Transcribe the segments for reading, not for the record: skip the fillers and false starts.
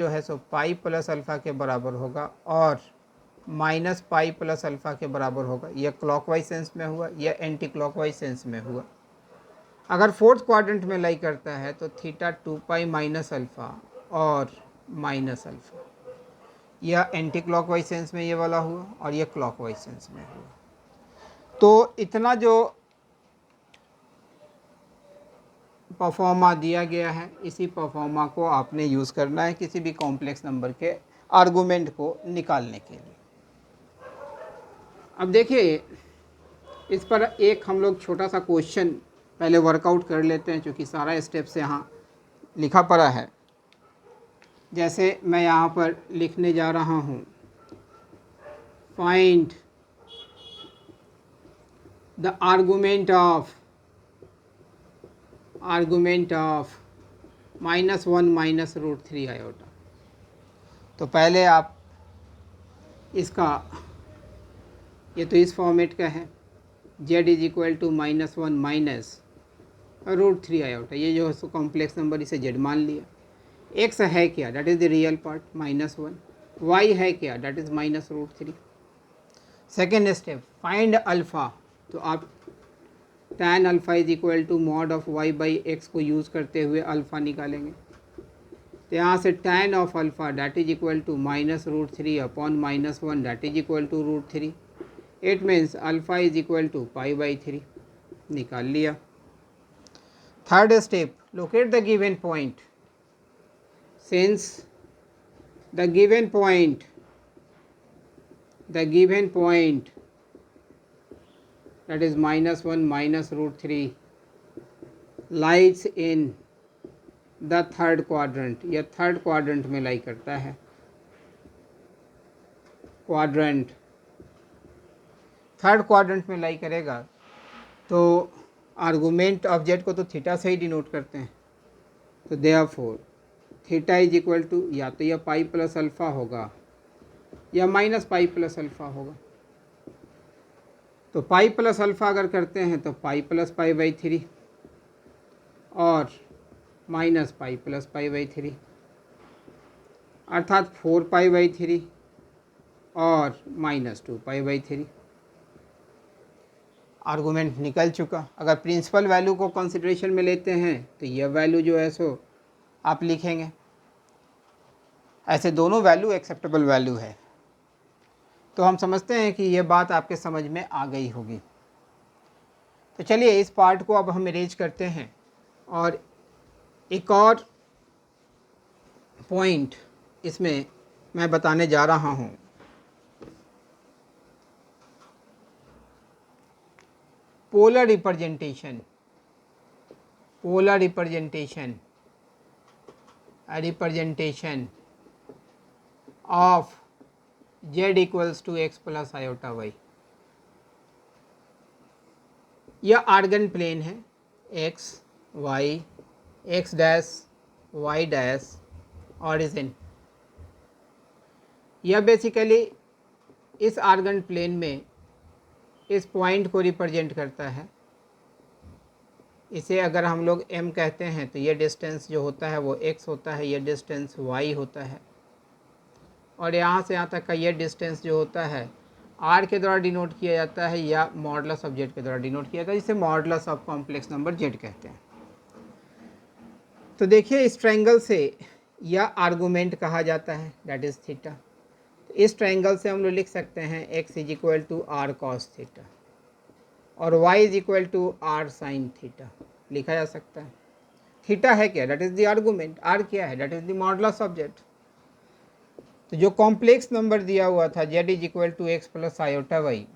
जो है सो pi plus alpha के बराबर होगा और माइनस पाई प्लस अल्फ़ा के बराबर होगा। यह क्लॉकवाइज सेंस में हुआ, यह एंटी क्लॉकवाइज सेंस में हुआ। अगर फोर्थ क्वाड्रेंट में लाई करता है तो थीटा 2 पाई माइनस अल्फ़ा और माइनस अल्फ़ा, यह एंटी क्लॉकवाइज सेंस में ये वाला हुआ और यह क्लॉकवाइज सेंस में हुआ। तो इतना जो परफॉर्मा दिया गया है, इसी परफॉर्मा को आपने यूज़ करना है किसी भी कॉम्प्लेक्स नंबर के आर्गुमेंट को निकालने के लिए। अब देखिए, इस पर एक हम लोग छोटा सा क्वेश्चन पहले वर्कआउट कर लेते हैं, क्योंकि सारा स्टेप्स यहाँ लिखा पड़ा है। जैसे मैं यहाँ पर लिखने जा रहा हूँ, find the argument of -1 minus root 3 iota. तो पहले आप इसका, ये तो इस फॉर्मेट का है, z is equal to -1 minus root 3 iota, ये जो है कॉम्प्लेक्स नंबर, इसे z मान लिया। x है क्या, that is the real part -1, y है क्या, that is minus root 3। Second step, find alpha. तो आप tan alpha is equal to mod of y by x को यूज़ करते हुए अल्फ़ा निकालेंगे। तो यहाँ से tan of alpha that is equal to minus root 3 upon -1 that is equal to root 3। It means alpha is equal to pi by 3, निकाल लिया। Third step, locate the given point. Since the given point that is -1 minus root 3 lies in the third quadrant, यह third quadrant में लाई करता है। Third quadrant में लाई करेगा तो argument of Z को तो थीटा से ही डिनोट करते हैं। तो therefore theta is equal to, या तो यह पाई प्लस अल्फ़ा होगा या माइनस पाई प्लस अल्फ़ा होगा। तो पाई प्लस अल्फ़ा अगर करते हैं तो पाई प्लस पाई बाई 3 और minus pi plus pi by 3, अर्थात 4 पाई बाई 3 और माइनस 2 पाई बाई 3। आर्गुमेंट निकल चुका। अगर प्रिंसिपल वैल्यू को कंसिडरेशन में लेते हैं तो यह वैल्यू जो है सो आप लिखेंगे। ऐसे दोनों वैल्यू एक्सेप्टेबल वैल्यू है। तो हम समझते हैं कि यह बात आपके समझ में आ गई होगी। तो चलिए इस पार्ट को अब हम इरेज करते हैं और एक और पॉइंट इसमें मैं बताने जा रहा हूँ। Polar representation of z equals to x plus iota y। यह आर्गन प्लेन है, x y, x dash y dash origin. यह बेसिकली इस आर्गन प्लेन में इस पॉइंट को रिप्रेजेंट करता है। इसे अगर हम लोग m कहते हैं तो ये डिस्टेंस जो होता है वो x होता है, ये डिस्टेंस y होता है, और यहाँ से यहाँ तक का ये डिस्टेंस जो होता है r के द्वारा डिनोट किया जाता है या मॉडुलस ऑफ z के द्वारा डिनोट किया जाता है, जिसे modulus of complex number z कहते हैं। तो देखिए इस ट्रायंगल से यह आर्गुमेंट कहा जाता है, दैट इज़ थीटा। तो इस ट्रायंगल से हम लोग लिख सकते हैं x is equal to r cos theta और y is equal to r sine theta लिखा जा सकता है। थीटा है क्या, that is the argument. r क्या है, that is the modulus of z। तो जो कॉम्प्लेक्स नंबर दिया हुआ था z is equal to x plus iota y,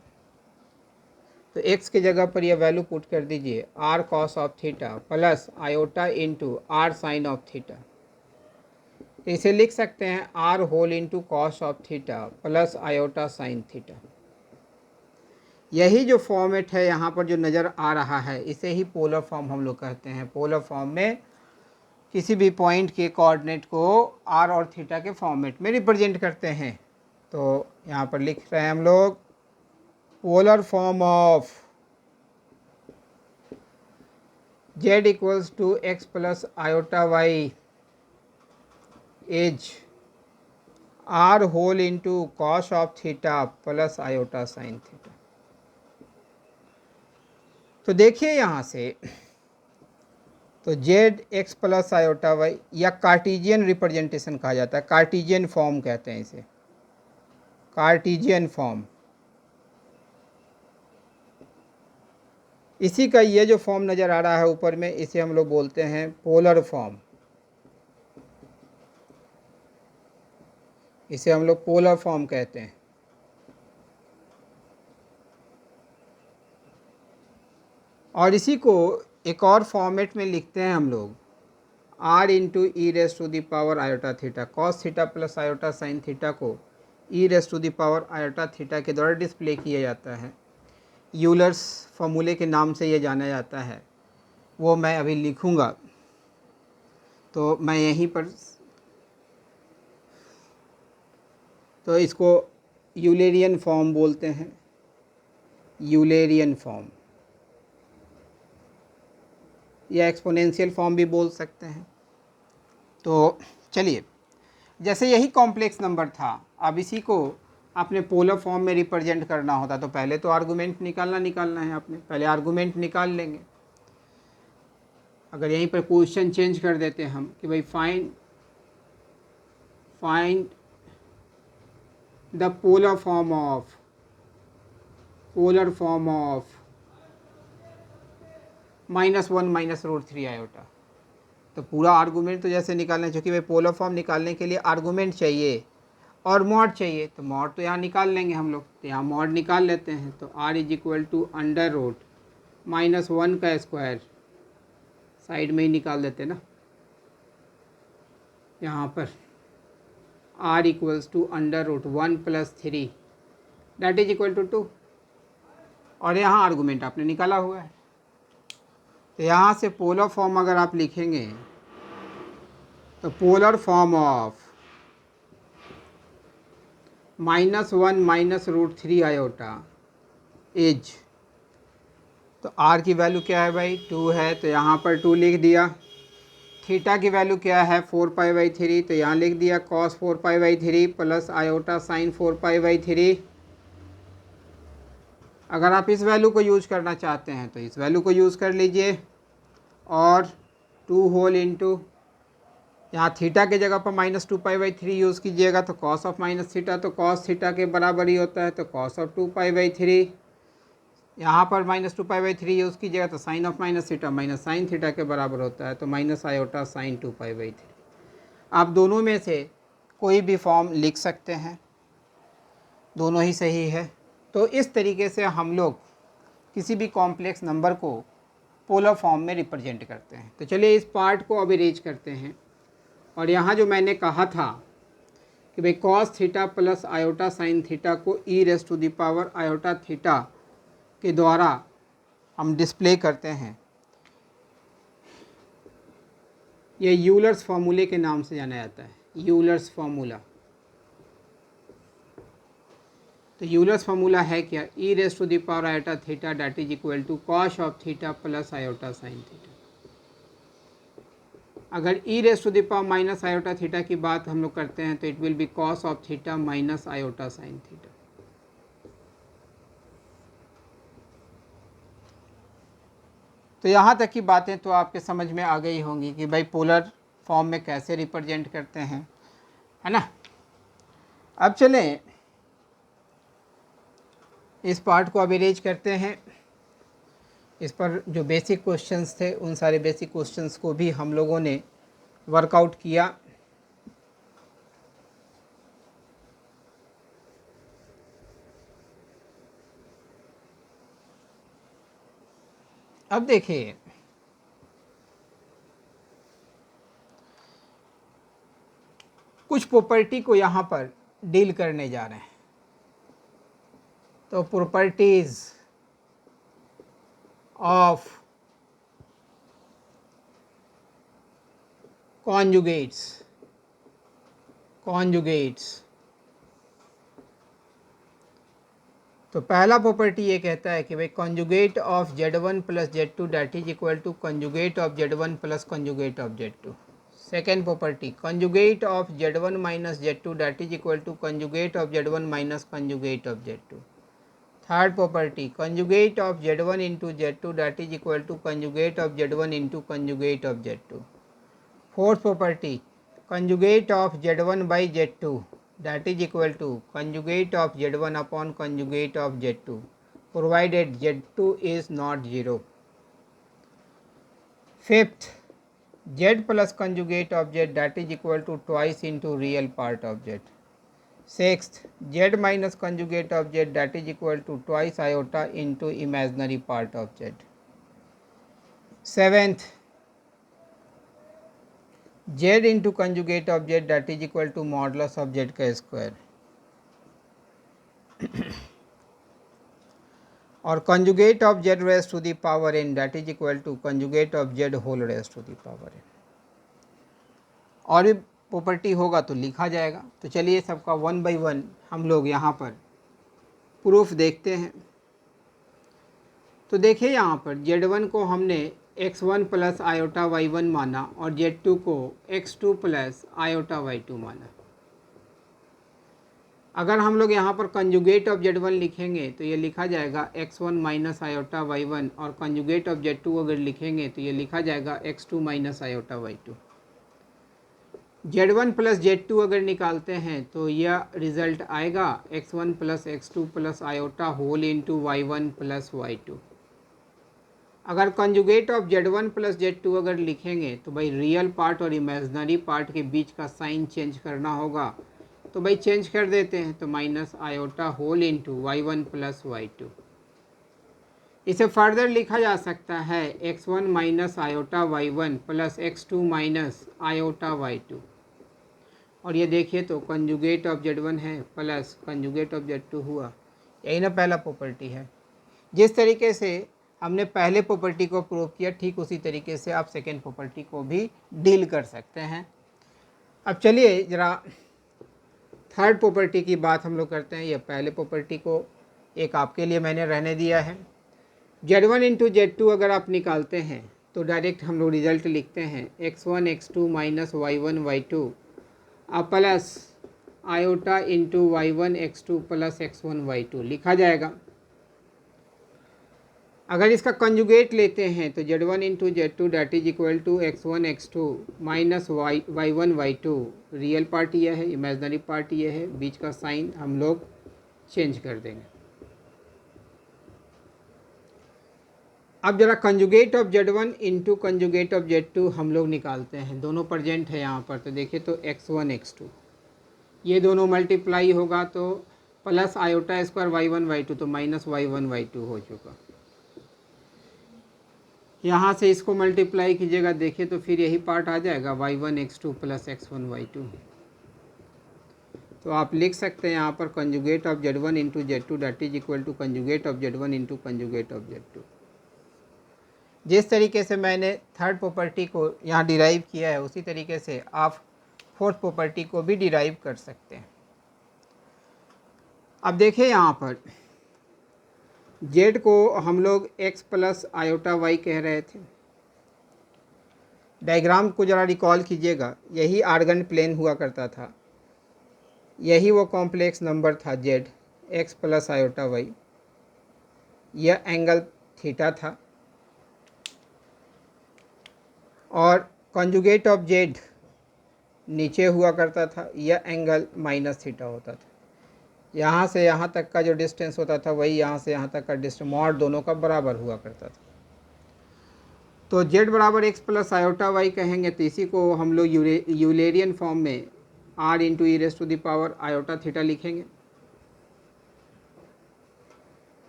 तो x की जगह पर यह वैल्यू पुट कर दीजिए r cos of theta plus iota into r sine of theta. तो इसे लिख सकते हैं r whole into cos of theta plus iota sine theta. यही जो फॉर्मेट है यहाँ पर जो नज़र आ रहा है, इसे ही पोलर फॉर्म हम लोग कहते हैं। पोलर फॉर्म में किसी भी पॉइंट के कोऑर्डिनेट को r और थीटा के फॉर्मेट में रिप्रेजेंट करते हैं। तो यहाँ पर लिख रहे हैं हम लोग polar form of z equals to x plus iota y is r whole into cos of theta plus iota sine theta. तो देखिए यहाँ से, तो z x plus iota y या कार्टिजियन रिप्रेजेंटेशन कहा जाता है, कार्टिजियन फॉर्म कहते हैं इसे, कार्टिजियन फॉर्म। इसी का ये जो फॉर्म नज़र आ रहा है ऊपर में, इसे हम लोग बोलते हैं पोलर फॉर्म। इसे हम लोग पोलर फॉर्म कहते हैं। और इसी को एक और फॉर्मेट में लिखते हैं हम लोग, r into e raise to the power iota theta. Cos theta plus iota sine theta को e raise to the power iota theta के द्वारा डिस्प्ले किया जाता है। यूलर्स फॉर्मूले के नाम से ये जाना जाता है, वो मैं अभी लिखूँगा, तो मैं यहीं पर, तो इसको यूलेरियन फॉर्म बोलते हैं, यूलेरियन फॉर्म, या एक्सपोनेंशियल फॉर्म भी बोल सकते हैं। तो चलिए, जैसे यही कॉम्प्लेक्स नंबर था, अब इसी को आपने पोलर फॉर्म में रिप्रेजेंट करना होता, तो पहले तो आर्गूमेंट निकालना है आपने, पहले आर्गूमेंट निकाल लेंगे। अगर यहीं पर क्वेश्चन चेंज कर देते हैं हम कि भाई find the polar form of -1 minus root 3 iota, तो पूरा आर्गूमेंट तो जैसे निकालना है, क्योंकि भाई पोलर फॉर्म निकालने के लिए आर्गूमेंट चाहिए और मॉड चाहिए, तो मॉड तो यहाँ निकाल लेंगे हम लोग, तो यहाँ मॉड निकाल लेते हैं। तो r is equal to under root -1 का स्क्वायर, साइड में ही निकाल देते ना, यहाँ पर r equals to under root 1 + 3 that is equal to 2, और यहाँ आर्गूमेंट आपने निकाला हुआ है। तो यहाँ से पोलर फॉर्म अगर आप लिखेंगे, तो polar form of -1 minus root 3 iota is, तो r की वैल्यू क्या है भाई, 2 है, तो यहाँ पर 2 लिख दिया। थीटा की वैल्यू क्या है, 4π/3, तो यहाँ लिख दिया cos 4π/3 प्लस आयोटा साइन 4π/3। अगर आप इस वैल्यू को यूज करना चाहते हैं तो इस वैल्यू को यूज़ कर लीजिए, और 2 होल इंटू, यहाँ थीटा के जगह पर -2π/3 यूज़ कीजिएगा, तो cos ऑफ माइनस थीटा तो cos थीटा के बराबर ही होता है, तो cos ऑफ 2π/3। यहाँ पर -2π/3 यूज़ कीजिएगा तो sine of minus theta minus sine theta के बराबर होता है, तो माइनस आयोटा साइन 2π/3। आप दोनों में से कोई भी फॉर्म लिख सकते हैं, दोनों ही सही है। तो इस तरीके से हम लोग किसी भी कॉम्प्लेक्स नंबर को पोलर फॉर्म में रिप्रेजेंट करते हैं। तो चलिए इस पार्ट को अब इरेज करते हैं। और यहाँ जो मैंने कहा था कि भाई cos theta plus iota sine theta को e raise to the power iota theta के द्वारा हम डिस्प्ले करते हैं, ये यूलर्स फार्मूले के नाम से जाना जाता है, यूलर्स फार्मूला। तो यूलर्स फार्मूला है क्या, e raise to the power iota theta that is equal to cos of theta plus iota sine theta. अगर e raise to the power minus iota theta की बात हम लोग करते हैं, तो it will be cos of theta minus iota sine theta. तो यहाँ तक की बातें तो आपके समझ में आ गई होंगी कि भाई पोलर फॉर्म में कैसे रिप्रेजेंट करते हैं, है ना। अब चलें इस पार्ट को अब इरेज करते हैं। इस पर जो बेसिक क्वेश्चंस थे उन सारे बेसिक क्वेश्चंस को भी हम लोगों ने वर्कआउट किया। अब देखिए, कुछ प्रॉपर्टी को यहाँ पर डील करने जा रहे हैं। तो प्रॉपर्टीज ऑफ कॉन्जुगेट्स तो पहला प्रॉपर्टी ये कहता है कि भाई conjugate of Z1 plus Z2 that is equal to conjugate of Z1 plus conjugate of Z2। Second property conjugate of Z1 minus Z2 that is equal to conjugate of Z1 minus conjugate of Z2। Third property conjugate of Z1 into Z2 that is equal to conjugate of Z1 into conjugate of Z2। Fourth property conjugate of Z1 by Z2 that is equal to conjugate of Z1 upon conjugate of Z2 provided Z2 is not 0। Fifth, Z plus conjugate of Z that is equal to twice into real part of Z। Sixth, Z minus conjugate of Z that is equal to twice iota into imaginary part of Z। Seventh, Z into conjugate of Z that is equal to modulus of Z का square और conjugate of Z raised to the power n that is equal to conjugate of Z whole raised to the power n। और भी property होगा तो लिखा जाएगा। तो चलिए सबका वन बाय वन हम लोग यहाँ पर प्रूफ देखते हैं। तो देखिए यहाँ पर Z1 को हमने x1 प्लस आयोटा y1 माना और Z2 को x2 प्लस आयोटा y2 माना। अगर हम लोग यहाँ पर कंजुगेट ऑफ Z1 लिखेंगे तो ये लिखा जाएगा x1 माइनस आयोटा y1 और कंजुगेट ऑफ Z2 अगर लिखेंगे तो ये लिखा जाएगा x2 minus iota y2। Z1 plus Z2 अगर निकालते हैं तो यह रिजल्ट आएगा x1 plus x2 plus iota whole into y1 plus y2। अगर conjugate of Z1 plus Z2 अगर लिखेंगे तो भाई रियल पार्ट और इमेजिनरी पार्ट के बीच का साइन चेंज करना होगा, तो भाई चेंज कर देते हैं। तो minus iota whole into y1 plus y2। इसे फर्दर लिखा जा सकता है x1 minus iota y1 plus x2 minus iota y2। और ये देखिए तो कंजुगेट ऑफ Z1 है प्लस कंजुगेट ऑफ Z2 हुआ, यही ना पहला प्रॉपर्टी है। जिस तरीके से हमने पहले प्रॉपर्टी को प्रूव किया ठीक उसी तरीके से आप सेकेंड प्रॉपर्टी को भी डील कर सकते हैं। अब चलिए ज़रा थर्ड प्रॉपर्टी की बात हम लोग करते हैं। यह पहले प्रॉपर्टी को एक आपके लिए मैंने रहने दिया है। Z1 इंटू Z2 अगर आप निकालते हैं तो डायरेक्ट हम लोग रिजल्ट लिखते हैं x1 x2 minus y1 y2 plus iota into y1 x2 plus x1 y2 लिखा जाएगा। अगर इसका कंजुगेट लेते हैं तो Z1 into Z2 that is equal to x1 x2 minus y1 y2। Real part यह है, इमेजिनरी पार्ट यह है, बीच का साइन हम लोग चेंज कर देंगे। अब जरा conjugate of Z1 into conjugate of Z2 हम लोग निकालते हैं। दोनों प्रेजेंट है यहाँ पर, तो देखिए तो x1 x2 ये दोनों मल्टीप्लाई होगा तो plus iota square y1 y2 तो माइनस y1 y2 हो चुका। यहाँ से इसको मल्टीप्लाई कीजिएगा, देखिए तो फिर यही पार्ट आ जाएगा y1 x2 plus x1 y2। तो आप लिख सकते हैं यहाँ पर conjugate of Z1 into Z2 that is equal to conjugate of Z1 into conjugate of Z2। जिस तरीके से मैंने थर्ड प्रॉपर्टी को यहाँ डिराइव किया है उसी तरीके से आप फोर्थ प्रॉपर्टी को भी डिराइव कर सकते हैं। अब देखिए यहाँ पर Z को हम लोग x प्लस आयोटा y कह रहे थे। डायग्राम को ज़रा रिकॉल कीजिएगा, यही आर्गन प्लेन हुआ करता था, यही वो कॉम्प्लेक्स नंबर था Z x plus iota y। यह एंगल थीटा था और कंजुगेट ऑफ Z नीचे हुआ करता था, यह एंगल माइनस थीटा होता था। यहाँ से यहाँ तक का जो डिस्टेंस होता था वही यहाँ से यहाँ तक का डिस्टेंस, मॉड दोनों का बराबर हुआ करता था। तो Z बराबर x प्लस आयोटा y कहेंगे तो इसी को हम लोग यूलेरियन फॉर्म में r into e raise to the power iota theta लिखेंगे।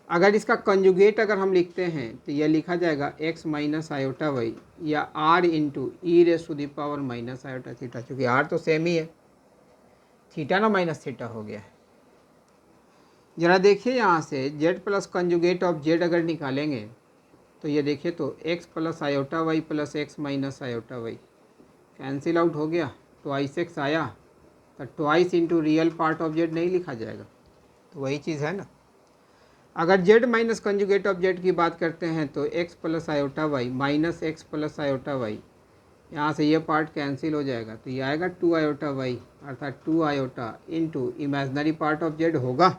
अगर इसका कंजुगेट अगर हम लिखते हैं तो यह लिखा जाएगा x माइनस आयोटा y या r into e raise to the power minus iota theta, चूँकि r तो सेम ही है, थीटा ना माइनस थीटा हो गया है। ज़रा देखिए यहाँ से Z plus conjugate of Z अगर निकालेंगे तो ये देखिए तो x plus iota y plus x minus iota y cancel out हो गया, ट्वाइस x आया तो twice into real part of Z नहीं लिखा जाएगा, तो वही चीज़ है ना। अगर Z minus conjugate of Z की बात करते हैं तो x plus iota y minus x plus iota y यहाँ से ये पार्ट कैंसिल हो जाएगा, तो ये आएगा 2 आयोटा वाई, अर्थात 2 iota into imaginary part of Z होगा।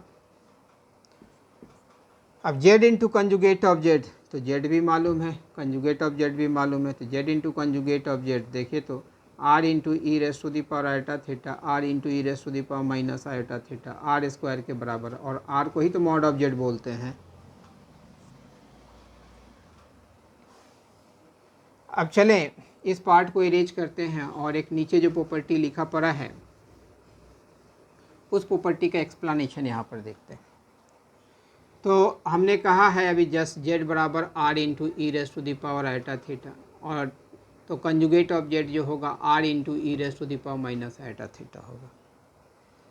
अब Z into conjugate of Z, तो जेड भी मालूम है, कंजुगेट ऑफ जेड भी मालूम है, तो z into conjugate of z देखिए तो r into e raise to the power iota theta, r into e raise to the power minus iota theta, r square के बराबर, और आर को ही तो मॉड ऑफ जेड बोलते हैं। अब चलें इस पार्ट को इरेज करते हैं और एक नीचे जो प्रॉपर्टी लिखा पड़ा है उस प्रॉपर्टी का एक्सप्लेनेशन यहाँ पर देखते हैं। तो हमने कहा है अभी जस्ट जेड बराबर r into e raise to the power iota theta, और तो कंजुगेट ऑफ जेड जो होगा r into e raise to the power minus iota theta होगा।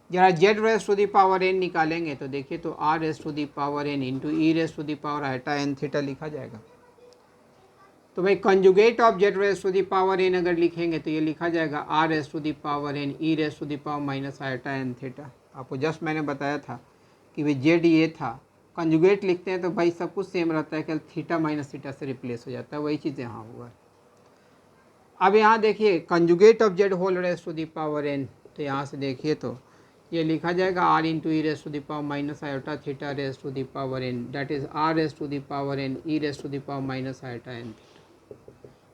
जरा z raise to the power n निकालेंगे तो देखिए तो r raise to the power n into e raise to the power iota n theta लिखा जाएगा। तो भाई conjugate of z raise to the power n अगर लिखेंगे तो ये लिखा जाएगा r raise to the power n e raise to the power minus iota n theta. आपको जस्ट मैंने बताया था कि भाई जेड ये था, कंजुगेट लिखते हैं तो भाई सब कुछ सेम रहता है, केवल थीटा माइनस थीटा से रिप्लेस हो जाता है, वही चीज़ यहाँ हुआ है। अब यहाँ देखिए conjugate of z whole raise to the power n, तो यहाँ से देखिए तो ये लिखा जाएगा r into e raise to the power minus iota theta raise to the power n, that is r raise to the power n e raise to the power minus iota n theta.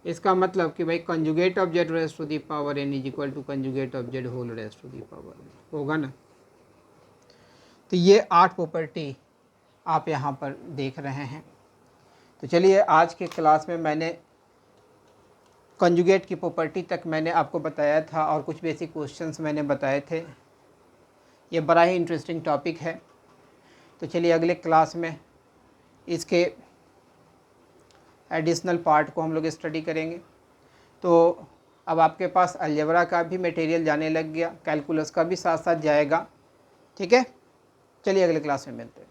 इसका मतलब कि भाई conjugate of z raise to the power n is equal to conjugate of z whole raise to the power n होगा ना। तो ये 8 property आप यहाँ पर देख रहे हैं। तो चलिए आज के क्लास में मैंने कंजुगेट की प्रॉपर्टी तक मैंने आपको बताया था और कुछ बेसिक क्वेश्चंस मैंने बताए थे। ये बड़ा ही इंटरेस्टिंग टॉपिक है। तो चलिए अगले क्लास में इसके एडिशनल पार्ट को हम लोग स्टडी करेंगे। तो अब आपके पास अलजेब्रा का भी मटेरियल जाने लग गया, कैलकुलस का भी साथ साथ जाएगा। ठीक है, चलिए अगले क्लास में मिलते हैं।